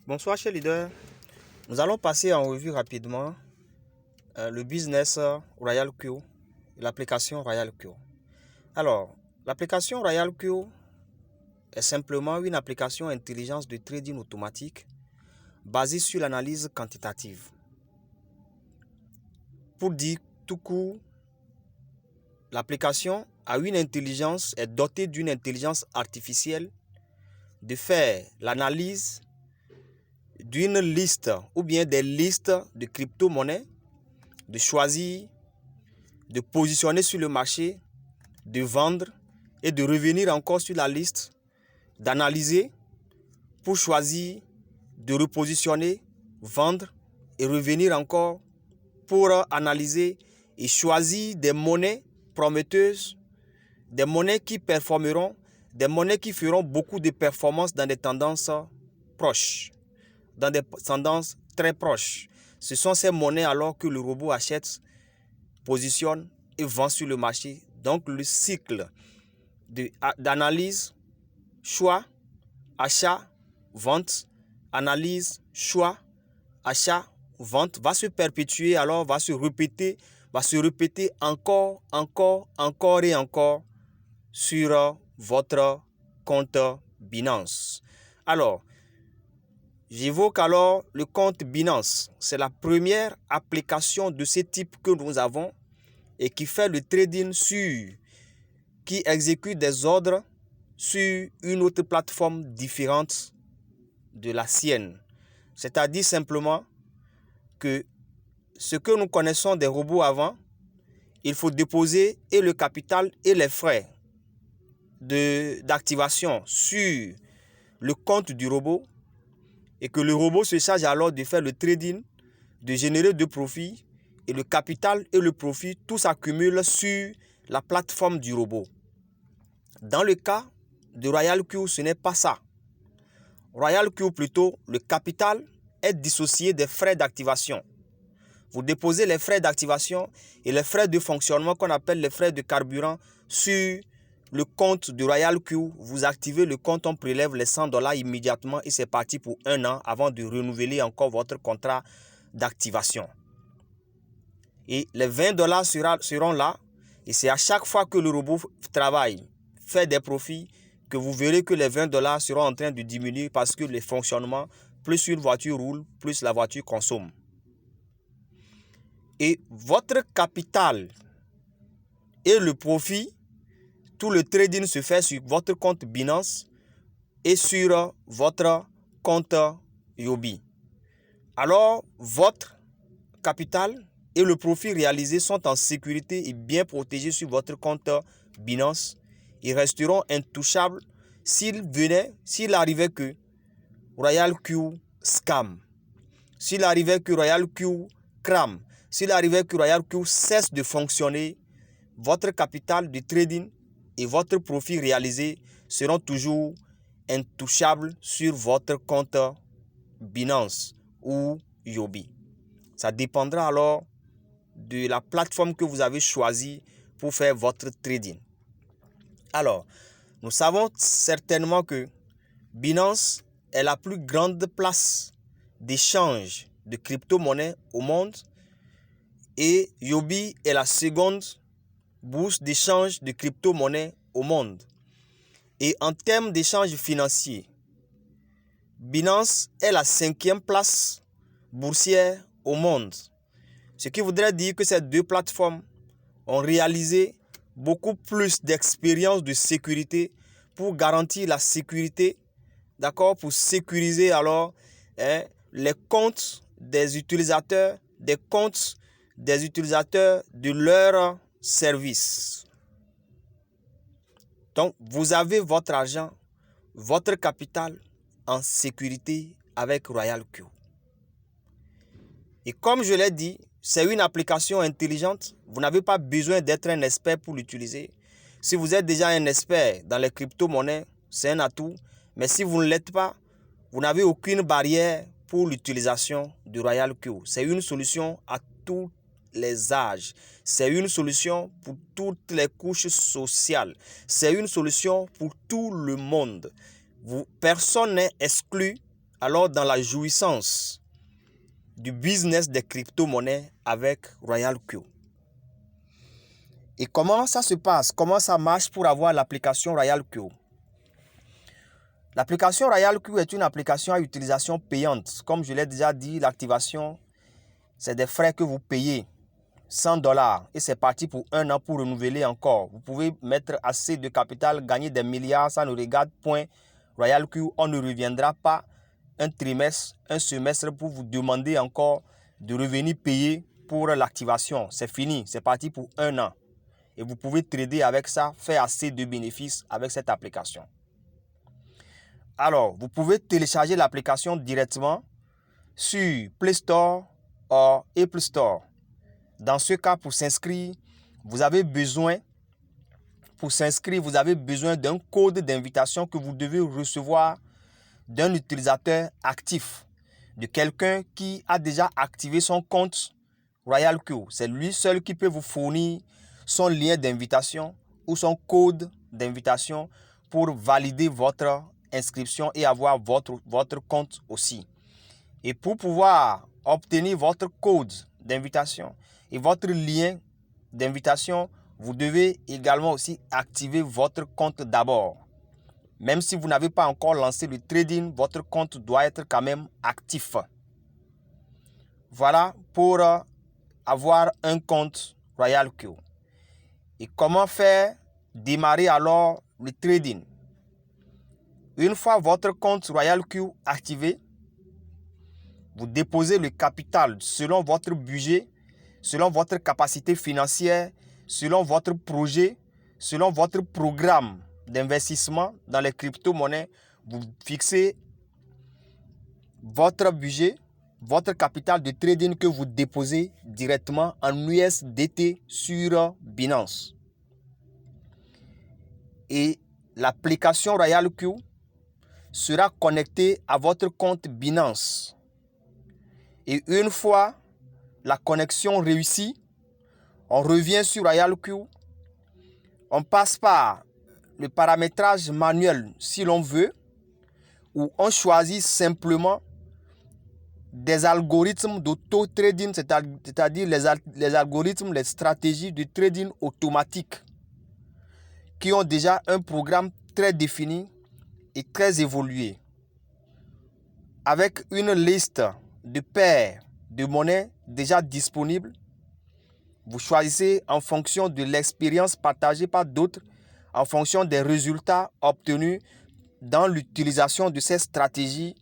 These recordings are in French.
Bonsoir chers leaders, nous allons passer en revue rapidement le business Royal Q, l'application Royal Q. Alors, l'application Royal Q est simplement une application intelligence de trading automatique basée sur l'analyse quantitative. Pour dire tout court, l'application a une intelligence, est dotée d'une intelligence artificielle de faire l'analyse d'une liste ou bien des listes de crypto-monnaies, de choisir, de positionner sur le marché, de vendre et de revenir encore sur la liste, d'analyser pour choisir, de repositionner, vendre et revenir encore pour analyser et choisir des monnaies prometteuses, des monnaies qui performeront, des monnaies qui feront beaucoup de performances dans des tendances proches, dans des tendances très proches. Ce sont ces monnaies alors que le robot achète, positionne et vend sur le marché. Donc le cycle d'analyse, choix, achat, vente, analyse, choix, achat, vente va se perpétuer, alors va se répéter encore et encore sur votre compte Binance. Alors, j'évoque alors le compte Binance. C'est la première application de ce type que nous avons et qui fait le trading qui exécute des ordres sur une autre plateforme différente de la sienne. C'est-à-dire simplement que ce que nous connaissons des robots avant, il faut déposer et le capital et les frais d'activation sur le compte du robot et que le robot se charge alors de faire le trading, de générer de profits et le capital et le profit, tout s'accumule sur la plateforme du robot. Dans le cas de Royal Q, ce n'est pas ça. Royal Q, plutôt, le capital est dissocié des frais d'activation. Vous déposez les frais d'activation et les frais de fonctionnement qu'on appelle les frais de carburant sur le compte de Royal Q. Vous activez le compte, on prélève les $100 immédiatement et c'est parti pour 1 an avant de renouveler encore votre contrat d'activation. Et les $20 seront là et c'est à chaque fois que le robot travaille, fait des profits, que vous verrez que les $20 seront en train de diminuer parce que le fonctionnement, plus une voiture roule, plus la voiture consomme. Et votre capital et le profit, tout le trading se fait sur votre compte Binance et sur votre compte Yobi. Alors, votre capital et le profit réalisé sont en sécurité et bien protégés sur votre compte Binance. Ils resteront intouchables s'il arrivait que Royal Q scam, s'il arrivait que Royal Q crame, s'il arrivait que Royal Q cesse de fonctionner, votre capital de trading et votre profit réalisé seront toujours intouchables sur votre compte Binance ou Yobi. Ça dépendra alors de la plateforme que vous avez choisie pour faire votre trading. Alors, nous savons certainement que Binance est la plus grande place d'échange de crypto-monnaies au monde et Yobi est la seconde bourse d'échange de crypto-monnaies au monde. Et en termes d'échange financier, Binance est la 5e place boursière au monde. Ce qui voudrait dire que ces deux plateformes ont réalisé beaucoup plus d'expérience de sécurité pour garantir la sécurité, d'accord, pour sécuriser alors les comptes des utilisateurs, de leur service. Donc, vous avez votre argent, votre capital en sécurité avec Royal Q. Et comme je l'ai dit, c'est une application intelligente. Vous n'avez pas besoin d'être un expert pour l'utiliser. Si vous êtes déjà un expert dans les crypto-monnaies, c'est un atout. Mais si vous ne l'êtes pas, vous n'avez aucune barrière pour l'utilisation du Royal Q. C'est une solution à tous les âges. C'est une solution pour toutes les couches sociales. C'est une solution pour tout le monde. Personne n'est exclu alors dans la jouissance du business des crypto-monnaies avec RoyalQ. Et comment ça se passe? Comment ça marche pour avoir l'application RoyalQ? L'application RoyalQ est une application à utilisation payante. Comme je l'ai déjà dit, l'activation, c'est des frais que vous payez, $100. Et c'est parti pour 1 an pour renouveler encore. Vous pouvez mettre assez de capital, gagner des milliards, ça ne regarde point. RoyalQ, on ne reviendra pas un trimestre, un semestre pour vous demander encore de revenir payer pour l'activation. C'est fini, c'est parti pour 1 an. Et vous pouvez trader avec ça, faire assez de bénéfices avec cette application. Alors, vous pouvez télécharger l'application directement sur Play Store ou Apple Store. Dans ce cas, pour s'inscrire, vous avez besoin d'un code d'invitation que vous devez recevoir d'un utilisateur actif, de quelqu'un qui a déjà activé son compte RoyalQ. C'est lui seul qui peut vous fournir son lien d'invitation ou son code d'invitation pour valider votre inscription et avoir votre compte aussi. Et pour pouvoir obtenir votre code d'invitation et votre lien d'invitation, vous devez également aussi activer votre compte d'abord. Même si vous n'avez pas encore lancé le trading, votre compte doit être quand même actif. Voilà pour avoir un compte RoyalQ. Et comment faire démarrer alors le trading? Une fois votre compte RoyalQ activé, vous déposez le capital selon votre budget, selon votre capacité financière, selon votre projet, selon votre programme d'investissement dans les crypto-monnaies. Vous fixez votre budget, votre capital de trading que vous déposez directement en USDT sur Binance. Et l'application RoyalQ sera connectée à votre compte Binance. Et une fois la connexion réussie, on revient sur RoyalQ, on passe par le paramétrage manuel si l'on veut, ou on choisit simplement des algorithmes d'auto-trading, c'est-à-dire les algorithmes, les stratégies de trading automatique qui ont déjà un programme très défini et très évolué, avec une liste de paires de monnaies déjà disponibles. Vous choisissez en fonction de l'expérience partagée par d'autres, en fonction des résultats obtenus dans l'utilisation de ces stratégies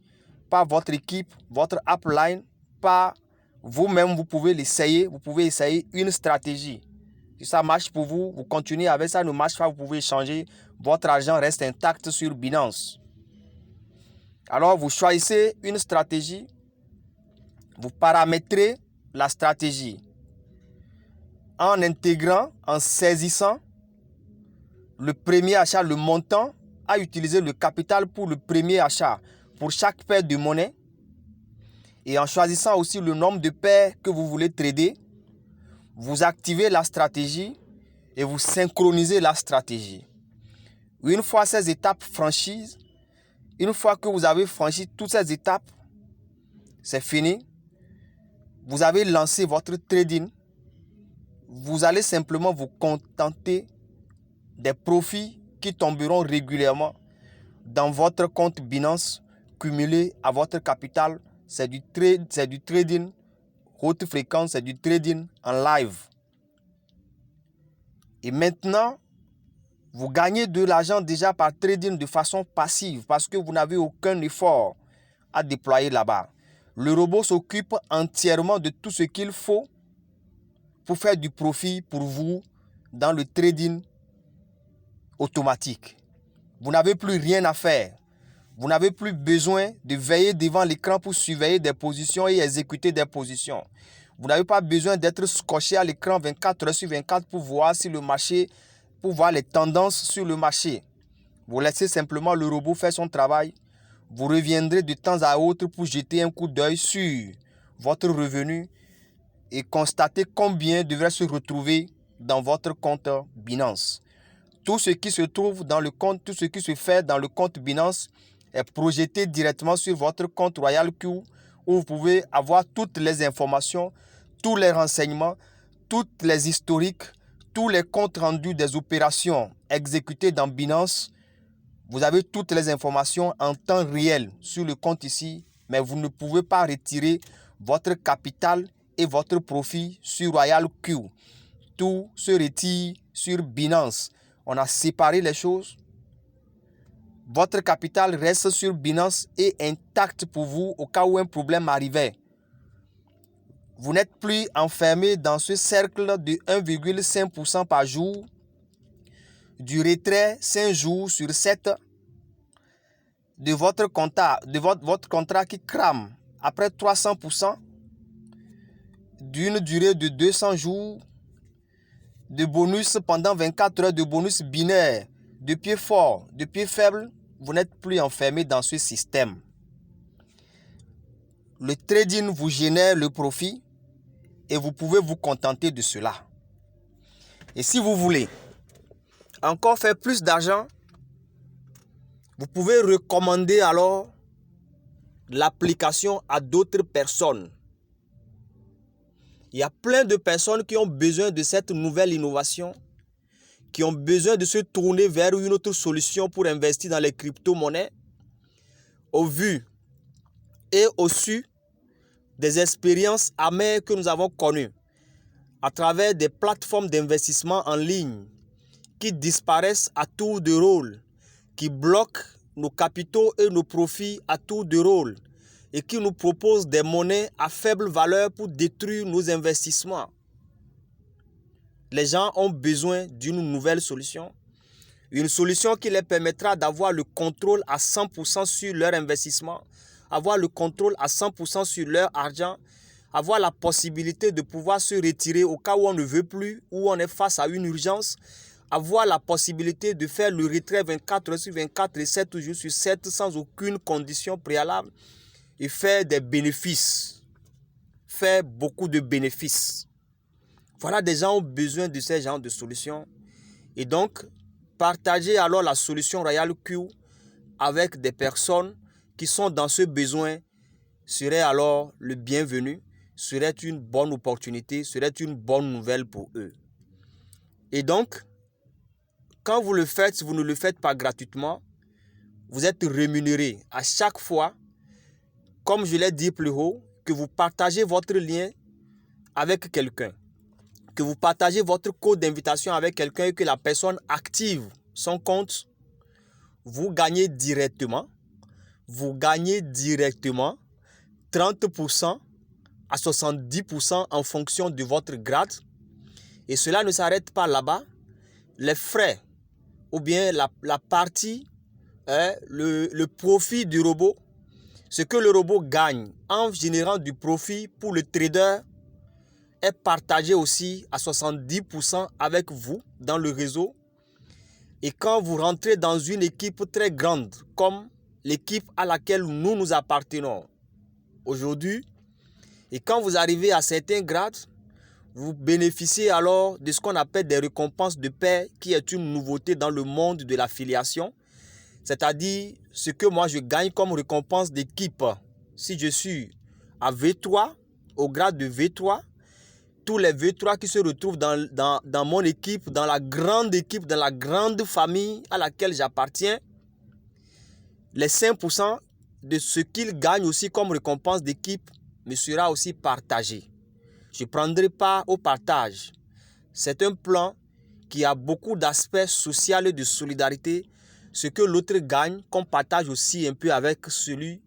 par votre équipe, votre upline, par vous-même. Vous pouvez l'essayer, vous pouvez essayer une stratégie. Si ça marche pour vous, vous continuez avec ça. Ne marche pas, vous pouvez changer. Votre argent reste intact sur Binance. Alors, vous choisissez une stratégie, vous paramétrez la stratégie en intégrant, en saisissant le premier achat, le montant à utiliser, le capital pour le premier achat pour chaque paire de monnaie, et en choisissant aussi le nombre de paires que vous voulez trader. Vous activez la stratégie et vous synchronisez la stratégie. Une fois ces étapes franchies, une fois que vous avez franchi toutes ces étapes, c'est fini. Vous avez lancé votre trading. Vous allez simplement vous contenter des profits qui tomberont régulièrement dans votre compte Binance cumulé à votre capital. C'est du trading haute fréquence, c'est du trading en live. Et maintenant, vous gagnez de l'argent déjà par trading de façon passive parce que vous n'avez aucun effort à déployer là-bas. Le robot s'occupe entièrement de tout ce qu'il faut pour faire du profit pour vous dans le trading automatique. Vous n'avez plus rien à faire. Vous n'avez plus besoin de veiller devant l'écran pour surveiller des positions et exécuter des positions. Vous n'avez pas besoin d'être scotché à l'écran 24 heures sur 24 pour voir si le marché, pour voir les tendances sur le marché. Vous laissez simplement le robot faire son travail. Vous reviendrez de temps à autre pour jeter un coup d'œil sur votre revenu et constater combien devrait se retrouver dans votre compte Binance. Tout ce qui se trouve dans le compte, tout ce qui se fait dans le compte Binance est projeté directement sur votre compte Royal Q, où vous pouvez avoir toutes les informations, tous les renseignements, toutes les historiques, tous les comptes rendus des opérations exécutées dans Binance. Vous avez toutes les informations en temps réel sur le compte ici, mais vous ne pouvez pas retirer votre capital et votre profit sur Royal Q. Tout se retire sur Binance. On a séparé les choses. Votre capital reste sur Binance et intact pour vous au cas où un problème arrivait. Vous n'êtes plus enfermé dans ce cercle de 1,5% par jour, du retrait 5 jours sur 7 de votre contrat qui crame après 300%, d'une durée de 200 jours, de bonus pendant 24 heures, de bonus binaire, de pied fort, de pied faible. Vous n'êtes plus enfermé dans ce système. Le trading vous génère le profit et vous pouvez vous contenter de cela. Et si vous voulez encore faire plus d'argent, vous pouvez recommander alors l'application à d'autres personnes. Il y a plein de personnes qui ont besoin de cette nouvelle innovation, qui ont besoin de se tourner vers une autre solution pour investir dans les crypto-monnaies, au vu et au su des expériences amères que nous avons connues à travers des plateformes d'investissement en ligne qui disparaissent à tour de rôle, qui bloquent nos capitaux et nos profits à tour de rôle et qui nous proposent des monnaies à faible valeur pour détruire nos investissements. Les gens ont besoin d'une nouvelle solution, une solution qui les permettra d'avoir le contrôle à 100% sur leur investissement, avoir le contrôle à 100% sur leur argent, avoir la possibilité de pouvoir se retirer au cas où on ne veut plus, où on est face à une urgence, avoir la possibilité de faire le retrait 24 heures sur 24 et 7 jours sur 7 sans aucune condition préalable et faire des bénéfices, faire beaucoup de bénéfices. Voilà, des gens ont besoin de ces genres de solutions. Et donc, partager alors la solution Royal Q avec des personnes qui sont dans ce besoin serait alors le bienvenu, serait une bonne opportunité, serait une bonne nouvelle pour eux. Et donc, quand vous le faites, si vous ne le faites pas gratuitement, vous êtes rémunéré à chaque fois, comme je l'ai dit plus haut, que vous partagez votre lien avec quelqu'un, que vous partagez votre code d'invitation avec quelqu'un et que la personne active son compte, vous gagnez directement 30% à 70% en fonction de votre grade. Et cela ne s'arrête pas là-bas. Les frais ou bien la partie, le profit du robot, ce que le robot gagne en générant du profit pour le trader est partagé aussi à 70% avec vous dans le réseau. Et quand vous rentrez dans une équipe très grande, comme l'équipe à laquelle nous appartenons aujourd'hui, et quand vous arrivez à certains grades, vous bénéficiez alors de ce qu'on appelle des récompenses de pair, qui est une nouveauté dans le monde de l'affiliation. C'est-à-dire ce que moi je gagne comme récompense d'équipe. Si je suis à V3, au grade de V3, tous les V3 qui se retrouvent dans mon équipe, dans la grande famille à laquelle j'appartiens, les 5% de ce qu'ils gagnent aussi comme récompense d'équipe me sera aussi partagé. Je ne prendrai pas au partage. C'est un plan qui a beaucoup d'aspects sociaux et de solidarité. Ce que l'autre gagne, qu'on partage aussi un peu avec celui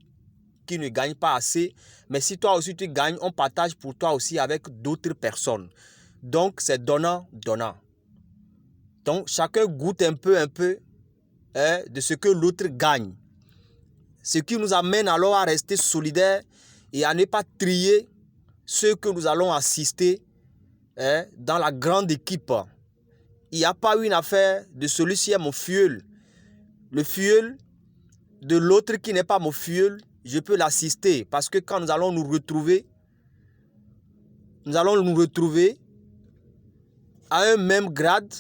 qui ne gagne pas assez. Mais si toi aussi tu gagnes, on partage pour toi aussi avec d'autres personnes. Donc c'est donnant-donnant. Donc chacun goûte un peu de ce que l'autre gagne. Ce qui nous amène alors à rester solidaires et à ne pas trier ceux que nous allons assister dans la grande équipe. Il n'y a pas une affaire de celui-ci est mon filleul. Le filleul de l'autre qui n'est pas mon filleul, je peux l'assister parce que quand nous allons nous retrouver à un même grade,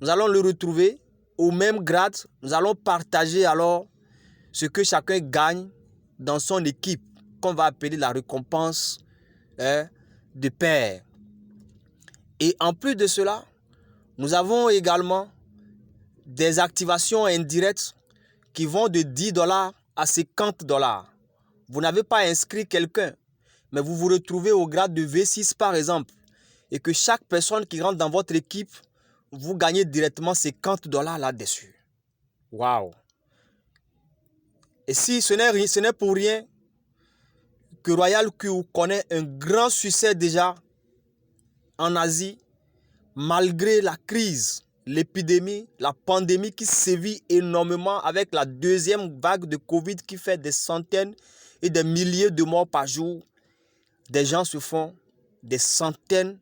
nous allons le retrouver au même grade, nous allons partager alors ce que chacun gagne dans son équipe, qu'on va appeler la récompense de pair. Et en plus de cela, nous avons également des activations indirectes qui vont de 10 $ à 50 $. Vous n'avez pas inscrit quelqu'un, mais vous vous retrouvez au grade de V6 par exemple, et que chaque personne qui rentre dans votre équipe, vous gagnez directement 50 $ là-dessus. Waouh! Et si ce n'est pour rien que Royal Q connaît un grand succès déjà en Asie, malgré la crise, l'épidémie, la pandémie qui sévit énormément avec la deuxième vague de Covid qui fait des centaines et des milliers de morts par jour. Des gens se font des centaines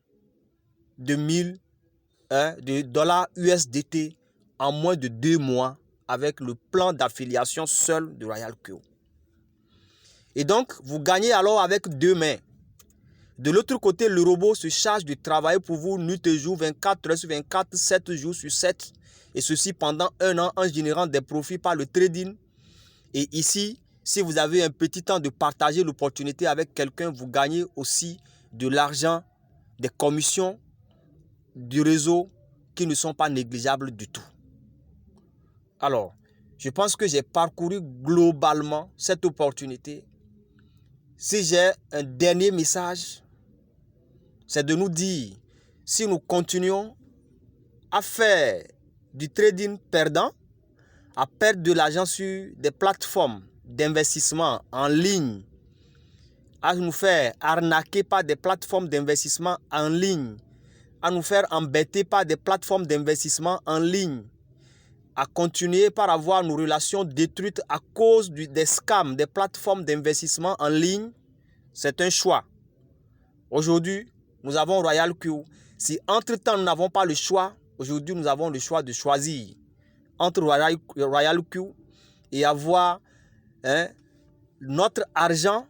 de mille de dollars USDT en moins de 2 mois avec le plan d'affiliation seul de Royal Q. Et donc, vous gagnez alors avec 2 mains. De l'autre côté, le robot se charge de travailler pour vous nuit et jour, 24 heures sur 24, 7 jours sur 7. Et ceci pendant 1 an en générant des profits par le trading. Et ici, si vous avez un petit temps de partager l'opportunité avec quelqu'un, vous gagnez aussi de l'argent, des commissions du réseau qui ne sont pas négligeables du tout. Alors, je pense que j'ai parcouru globalement cette opportunité. Si j'ai un dernier message, c'est de nous dire, si nous continuons à faire du trading perdant, à perdre de l'argent sur des plateformes d'investissement en ligne, à nous faire arnaquer par des plateformes d'investissement en ligne, à nous faire embêter par des plateformes d'investissement en ligne, à continuer par avoir nos relations détruites à cause des scams, des plateformes d'investissement en ligne, c'est un choix. Aujourd'hui, nous avons Royal Q. Si entre-temps nous n'avons pas le choix, aujourd'hui nous avons le choix de choisir entre Royal Q et avoir notre argent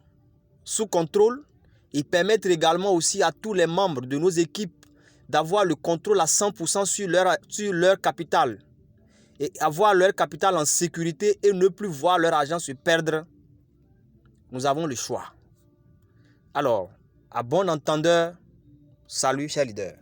sous contrôle et permettre également aussi à tous les membres de nos équipes d'avoir le contrôle à 100% sur leur capital et avoir leur capital en sécurité et ne plus voir leur argent se perdre. Nous avons le choix. Alors, à bon entendeur, salut chers leaders.